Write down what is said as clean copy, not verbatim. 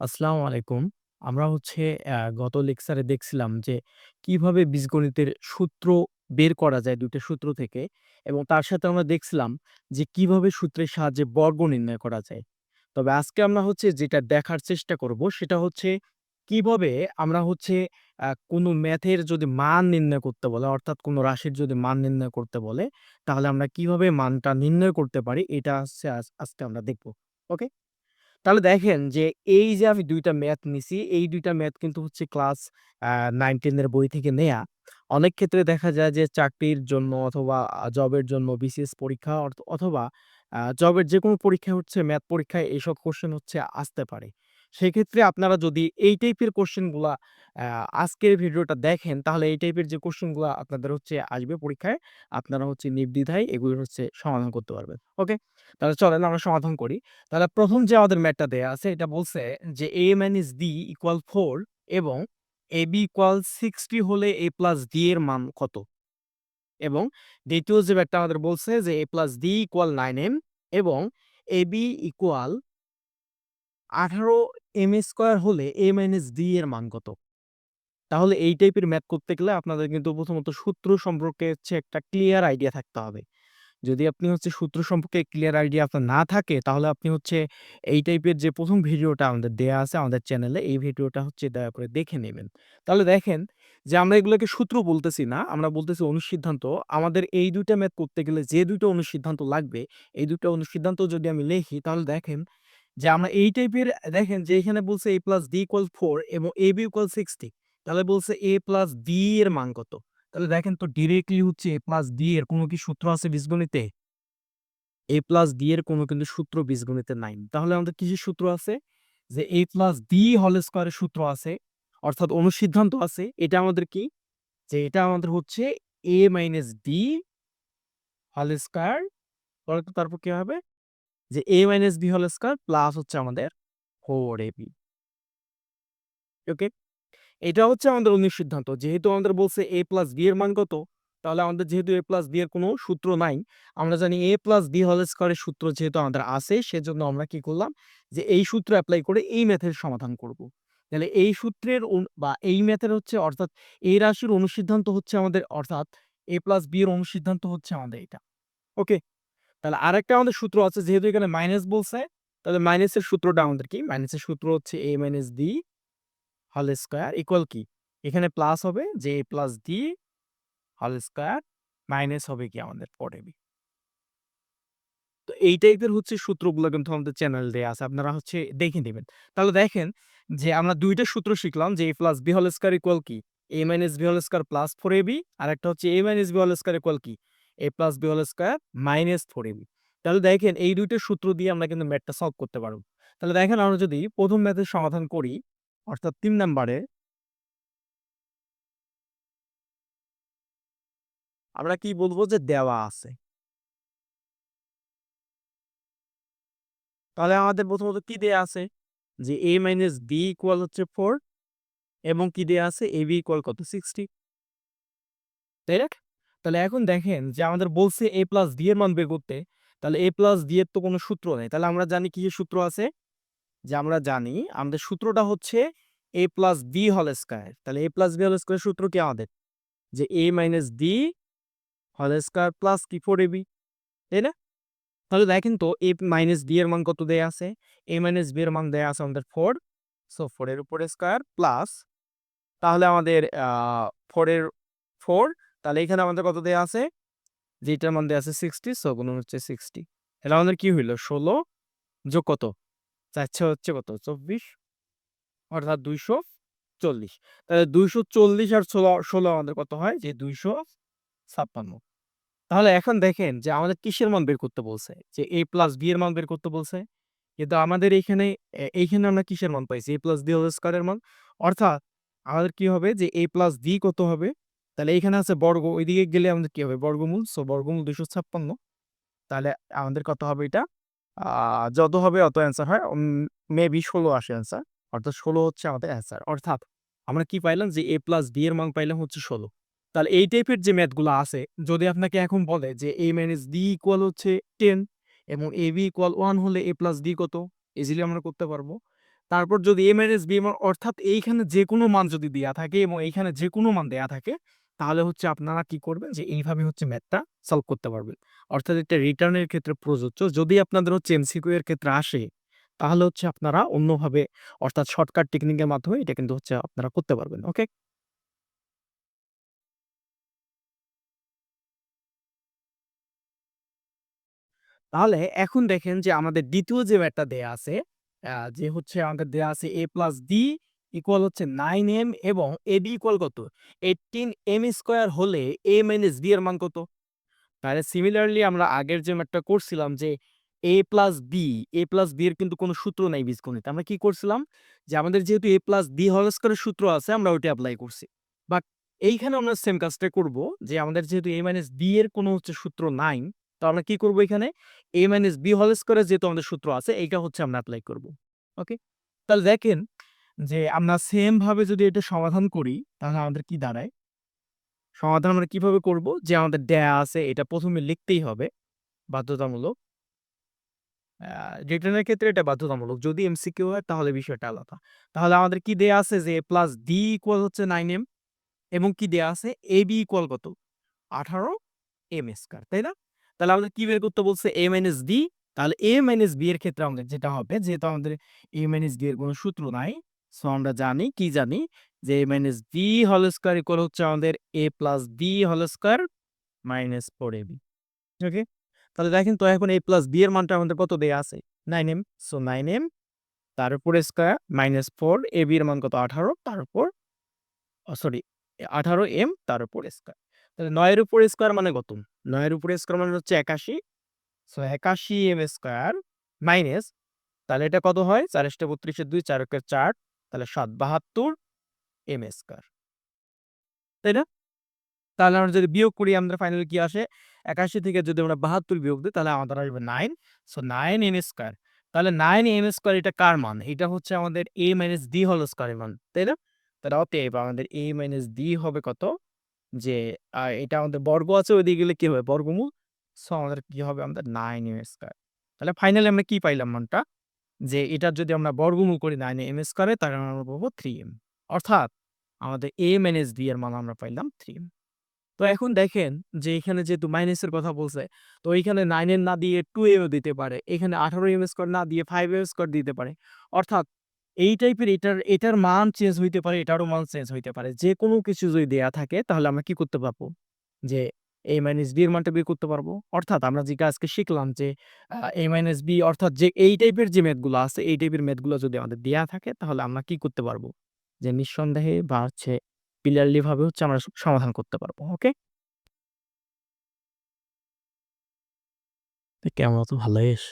আসসালামু আলাইকুম। আমরা গত লেকচারে দেখছিলাম যে কিভাবে বীজগণিতের সূত্র বের করা যায় ২ টা সূত্র থেকে এবং তার সাথে আমরা দেখছিলাম যে কিভাবে সূত্রের সাহায্যে বর্গ নির্ণয় করা যায়। তবে আজকে আমরা যেটা দেখার চেষ্টা করব সেটা হচ্ছে কিভাবে আমরা কোনো ম্যাথের যদি মান নির্ণয় করতে বলে অর্থাৎ কোনো রাশির যদি মান নির্ণয় করতে বলে তাহলে আমরা কিভাবে মানটা নির্ণয় করতে পারি এটা হচ্ছে আজকে আমরা দেখব। ওকে? তাহলে দেখেন যে এই যে আমি ২ টা ম্যাথ নিছি, এই ২ টা ম্যাথ কিন্তু হচ্ছে ক্লাস 9-10 এর বই থেকে নেয়া। অনেক ক্ষেত্রে দেখা যায় যে চাকরির জন্য অথবা জবের জন্য বিসিএস পরীক্ষা অথবা জবের যেকোনো পরীক্ষায় ম্যাথ পরীক্ষায় এসব কোয়েশ্চেন আসতে পারে। সেক্ষেত্রে আপনারা যদি এই টাইপের কোয়েশ্চেন গুলা আজকের ভিডিওটা দেখেন তাহলে এই টাইপের যে কোয়েশ্চেন গুলা আপনাদের আসবে পরীক্ষায়, আপনারা নির্দ্বিধায় এগুলোর সমাধান করতে পারবেন। ওকে? তাহলে চলেন আমরা সমাধান করি। তাহলে ১ম যে আমাদের ম্যাথটা দেয়া আছে এটা বলছে যে a - d = 4 এবং ab = 60 হলে a + d এর মান কত? এবং দ্বিতীয় যে ম্যাথটা আমাদের বলছে যে a + d = 9m এবং ab = 18m² হলে a - d এর মান কত? তাহলে এই টাইপের ম্যাথ করতে গেলে আপনাদের কিন্তু প্রথমত সূত্র সম্পর্কে একটা ক্লিয়ার আইডিয়া থাকতে হবে। যদি আপনি সূত্র সম্পর্কে ক্লিয়ার আইডিয়া আপনার না থাকে, তাহলে আপনি এই টাইপের যে ১ম ভিডিওটা আমাদের দেয়া আছে আমাদের চ্যানেলে, এই ভিডিওটা দয়া করে দেখে নেবেন। তাহলে দেখেন যে আমরা এগুলোকে সূত্র বলতেছি না, আমরা বলতেছি অনুসিদ্ধান্ত। আমাদের এই ২ টা ম্যাথ করতে গেলে যে ২ টা অনুসিদ্ধান্ত লাগবে, এই ২ টা অনুসিদ্ধান্ত যদি আমি লিখি তাহলে দেখেন যে আমরা এই টাইপের দেখেন যে এখানে বলছে a + d = 4 এবং ab = 60 তাহলে বলছে a + d এর মান কত? তাহলে দেখেন তো ডিরেক্টলি a + d এর কোনো কি সূত্র আছে বীজগণিতে? a + d এর কোনো কিন্তু সূত্র বীজগণিতে নাই। তাহলে আমাদের কিসের সূত্র আছে? যে a + d হোল স্কয়ার এর সূত্র আছে। অর্থাৎ অনুসিদ্ধান্ত আছে। এটা আমাদের কি? যে এটা আমাদের a - d হোল স্কয়ার তারপর কি হবে? যে a - b whole square plus আমাদের 4ab ওকে? এটা আমাদের অনুসিদ্ধান্ত। যেহেতু আমাদের বলছে a + b এর মান কত? তাহলে আমাদের যেহেতু a + b এর কোনো সূত্র নাই, আমরা জানি a + b হোল স্কয়ারের সূত্র যেহেতু আমাদের আছে, সেজন্য আমরা কি করলাম? যে এই সূত্র এপ্লাই করে এই ম্যাথের সমাধান করব। তাহলে এই সূত্রের বা এই ম্যাথের অর্থাৎ এই রাশির অনুসিদ্ধান্ত আমাদের অর্থাৎ a + b এর অনুসিদ্ধান্ত আমাদের এটা। ওকে? তাহলে আরেকটা আমাদের সূত্র আছে যেহেতু এখানে মাইনাস বলছে, তাহলে মাইনাসের সূত্রটা আমাদের কি? মাইনাসের সূত্র a - d whole square equal কি? এখানে প্লাস হবে যে a + d whole square minus হবে কি আমাদের 4ab। তো এই টাইপের সূত্রগুলো কিন্তু আমাদের চ্যানেলে দেয়া আছে। আপনারা দেখে নিবেন। তাহলে দেখেন যে আমরা ২ টা সূত্র শিখলাম যে a + b whole square equal কি? a - b whole square plus 4ab আরেকটা a - b whole square equal কি? a + b whole square minus 4ab। তাহলে দেখেন এই ২ টা সূত্র দিয়ে আমরা কিন্তু ম্যাথটা সলভ করতে পারব। তাহলে দেখেন আমরা যদি ১ম ম্যাথের সমাধান করি অর্থাৎ ৩ নাম্বারে আমরা কি বলব যে দেওয়া আছে। তাহলে আমাদের প্রথমত কি দেয়া আছে? যে a - b ইকুয়াল 4 এবং কি দেয়া আছে? ab ইকুয়াল কত? 60 তাই না? তাহলে এখন দেখেন যে আমাদের বলছে a + d এর মান বের করতে। তাহলে a + d এর তো কোনো সূত্র নাই। তাহলে আমরা জানি কিসের সূত্র আছে? যে আমরা জানি আমাদের সূত্রটা a + b হোল স্কয়ার। তাহলে a + b হোল স্কয়ার সূত্র কি আমাদের? যে a - d whole square plus কি 4ab তাই না? তাহলে দেখেন তো a - d এর মান কত দেয়া আছে? a - b এর মান দেয়া আছে আমাদের 4 সো 4 এর উপরে স্কয়ার প্লাস তাহলে আমাদের 4 এর 4 তাহলে এখানে আমাদের কত দেয়া আছে? যে এটার মান দেয়া আছে 60 সো গুণন 60 এটা আমাদের কি হইল? 16 যোগ কত? ৪ ছয় কত? 24 অর্থাৎ 240 তাহলে 240 আর 16 আমাদের কত হয়? যে 256 তাহলে এখন দেখেন যে আমাদের কিসের মান বের করতে বলছে? যে a + b এর মান বের করতে বলছে। কিন্তু আমাদের এইখানে আমরা কিসের মান পাইছি? a + b হোল স্কয়ার এর মান। অর্থাৎ আমাদের কি হবে? যে a + d কত হবে? তাহলে এইখানে আছে বর্গ, ওইদিকে গেলে আমাদের কি হবে? বর্গমূল। সো বর্গমূল 256 তাহলে আমাদের কত হবে এটা? আ যত হবে অত অ্যান্সার হয়। মেবি 16 আসে অ্যান্সার। অর্থাৎ 16 আমাদের অ্যান্সার। অর্থাৎ আমরা কি পাইলাম? যে a + b এর মান পাইলাম 16 তাহলে এই টাইপের যে ম্যাথ গুলা আছে, যদি আপনাকে এখন বলে যে a - d ইকুয়াল 10 এবং ab = 1 হলে a + d কত? ইজিলি আমরা করতে পারবো। তারপর যদি a মাইনাস b মান অর্থাৎ এইখানে যেকোনো মান যদি দেয়া থাকে এবং এইখানে যেকোনো মান দেয়া থাকে, তাহলে হচ্ছে আপনারা কি করবেন যে এইভাবে হচ্ছে ম্যাথটা সলভ করতে পারবেন। অর্থাৎ এটা রিটার্নের ক্ষেত্রে প্রযোজ্য। যদি আপনাদের হচ্ছে এমসিকিউ এর ক্ষেত্রে আসে, তাহলে হচ্ছে আপনারা অন্যভাবে অর্থাৎ শর্টকাট টেকনিকের মাধ্যমে এটা কিন্তু হচ্ছে আপনারা করতে পারবেন। ওকে? তাহলে এখন দেখেন যে আমাদের ২য় যে ম্যাথটা দেয়া আছে, যে হচ্ছে আমাদের দেয়া আছে a প্লাস d ইকুয়াল হচ্ছে 9m এবং ab ইকুয়াল কত? 18m স্কয়ার হলে a মাইনাস b এর মান কত? তাহলে সিমিলারলি আমরা আগের যে ম্যাথটা করছিলাম যে a plus b, a plus b এর কিন্তু কোনো সূত্র নাই বীজগণিতে। আমরা কি করছিলাম? যে আমাদের যেহেতু a প্লাস b হোল স্কয়ারের সূত্র আছে আমরা ওইটা এপ্লাই করছি। বাট এইখানে আমরা সেম কাজটা করব যে আমাদের যেহেতু a মাইনাস b এর কোনো হচ্ছে সূত্র নাই, তো আমরা কি করব এখানে? a মাইনাস b হোল স্কয়ারের যেহেতু আমাদের সূত্র আছে এইটা হচ্ছে আমরা এপ্লাই করব। ওকে? তাহলে দেখেন যে আমরা সেম ভাবে যদি এটা সমাধান করি তাহলে আমাদের কি দাঁড়ায়? সমাধান আমরা কিভাবে করব? যে আমাদের দেয়া আছে এটা ১ম এ লিখতেই হবে বাধ্যতামূলক। আ রিটেনের ক্ষেত্রে এটা বাধ্যতামূলক। যদি এমসিকিউ হয় তাহলে বিষয়টা আলাদা। তাহলে আমাদের কি দেয়া আছে যে প্লাস d ইকুয়াল হচ্ছে 9m এবং কি দেয়া আছে ab ইকুয়াল কত? 18m স্কয়ার, তাই না? তাহলে আমাদের কি বের করতে বলছে? a minus d। তাহলে a মাইনাস b এর ক্ষেত্রে আমাদের যেটা হবে যেহেতু আমাদের a মাইনাস d এর কোন সূত্র নাই। সো আমরা জানি কি জানি? যে a minus b whole square equal হচ্ছে আমাদের a plus b whole square minus 4ab। Okay? তাহলে দেখেন তো এখন a প্লাস b এর মানটা আমাদের কত দেয়া আছে? 9m। সো 9m তার উপরে স্কয়ার মাইনাস 4 ab এর মান কত? 18 তার উপর সরি 18m তার উপর স্কয়ার। তাহলে ৯ এর উপর স্কয়ার মানে কত? ৯ এর উপরে স্কয়ার মানে হচ্ছে ৮১। সো ৮১m স্কয়ার মাইনাস তাহলে এটা কত হয়? ৪ × ৩২ এর ২ ৪ × ৪ তাহলে ৭ ৭২m স্কয়ার। তাই না? তাহলে আমরা যদি বিয়োগ করি আমাদের ফাইনালি কি আসে? ৮১ থেকে যদি আমরা ৭২ বিয়োগ দিই তাহলে আমাদের আসবে 9। So 9m square. তাহলে 9m স্কয়ার এটা কার মান? এটা হচ্ছে আমাদের a মাইনাস d হোল স্কয়ারের মান। তাই না? তাহলে অতএব আমাদের a মাইনাস d হবে কত? যে এটা আমাদের বর্গ আছে ওইদিকে গেলে কি হবে? বর্গমূল। সো আমাদের কি হবে? আমাদের 9m স্কয়ার। তাহলে ফাইনালি আমরা কি পাইলাম মানটা? যে এটার যদি আমরা বর্গমূল করি 9m স্কয়ারে তাহলে আমরা পাবো 3m। অর্থাৎ আমাদের a মাইনাস d এর মান আমরা পাইলাম 3m। তো এখন দেখেন যে এখানে যেহেতু মাইনাসের কথা বলছে, তো এইখানে 9 এর না দিয়ে 2m ও দিতে পারে। এখানে 18m স্কয়ার না দিয়ে 5m স্কয়ার দিতে পারে। অর্থাৎ এই টাইপের এটার মান চেঞ্জ হইতে পারে, এটারও মান চেঞ্জ হইতে পারে। যেকোনো কিছু যদি দেয়া থাকে তাহলে আমরা কি করতে পারবো? যে a মাইনাস b এর মানটা বের করতে পারবো। অর্থাৎ আমরা যেটা আজকে শিখলাম যে a মাইনাস b অর্থাৎ যে এই টাইপের যে ম্যাথগুলো আছে, এই টাইপের ম্যাথগুলো যদি আমাদের দেয়া থাকে তাহলে আমরা কি করতে পারবো? যে নিঃসন্দেহে বা হচ্ছে ক্লিয়ারলি ভাবে হচ্ছে আমরা সমাধান করতে পারবো। ওকে? কেমন আছো? ভালোই আছি।